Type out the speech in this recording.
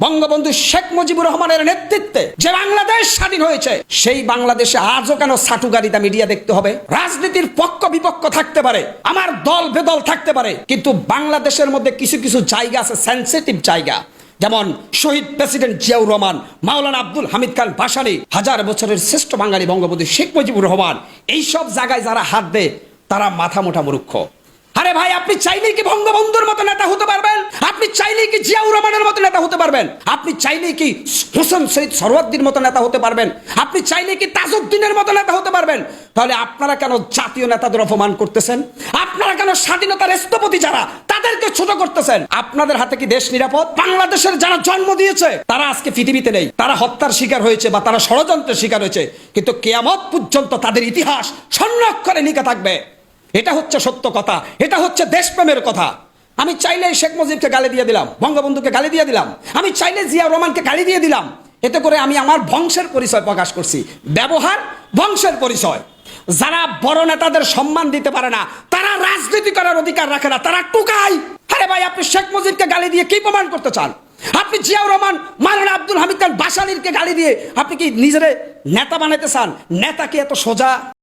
বঙ্গবন্ধু শেখ মুজিবুর রহমানের নেতৃত্বে যে বাংলাদেশ স্বাধীন হয়েছে, সেই বাংলাদেশে আজও কেন সাটুগারিতা মিডিয়া দেখতে হবে? রাজনীতির পক্ষ বিপক্ষ থাকতে পারে, আমার দল বেদল থাকতে পারে, কিন্তু বাংলাদেশের মধ্যে কিছু কিছু জায়গা আছে, সেন্সিটিভ জায়গা, যেমন শহীদ প্রেসিডেন্ট জিয়াউর রহমান, মাওলানা আব্দুল হামিদ খান ভাসানী, হাজার বছরের শ্রেষ্ঠ বাঙালি বঙ্গবন্ধু শেখ মুজিবুর রহমান, এইসব জায়গায় যারা হাত দেয় তারা মাথা মোটা মূর্খ। আরে ভাই, আপনি চাইলেই কি বঙ্গবন্ধুর মতো নেতা হতে পারবেন? আপনি চাইলেই কি জিয়াউর রহমানের মতো নেতা হতে পারবেন? আপনি চাইলেই কি হোসেন শহীদ সরওয়ার্দীর মতো নেতা হতে পারবেন? আপনি চাইলেই কি তাজউদ্দিনের মতো নেতা হতে পারবেন? তাহলে আপনারা কেন জাতীয় নেতাদের অপমান করতেছেন? আপনারা কেন স্বাধীনতার স্থপতি যারা, তাদেরকে ছোট করতেছেন? আপনাদের হাতে কি দেশ নিরাপদ? বাংলাদেশের যারা জন্ম দিয়েছে তারা আজকে পৃথিবীতে নেই, তারা হত্যার শিকার হয়েছে বা তারা ষড়যন্ত্রের শিকার হয়েছে, কিন্তু কিয়ামত পর্যন্ত তাদের ইতিহাস স্বর্ণাক্ষরে লিখা থাকবে। এটা হচ্ছে সত্য কথা, এটা হচ্ছে দেশপ্রেমের কথা। আমি চাইলে শেখ মুজিবকে গালি দিয়ে দিলাম, বঙ্গবন্ধুকে গালি দিয়ে দিলাম, আমি চাইলে জিয়া রহমানকে গালি দিয়ে দিলাম, এতে করে আমি আমার বংশের পরিচয় প্রকাশ করছি। ব্যবহার বংশের পরিচয়। যারা বড় নেতাদের সম্মান দিতে পারে না, তারা রাজনীতি করার অধিকার রাখে না, তারা টুকাই। আরে ভাই, আপনি শেখ মুজিবকে গালি দিয়ে কি প্রমাণ করতে চান? আপনি জিয়াউর রহমান, মাওলানা আব্দুল হামিদ খান ভাসানীকে গালি দিয়ে আপনি কি নিজের নেতা বানাইতে চান? নেতা কি এত সোজা?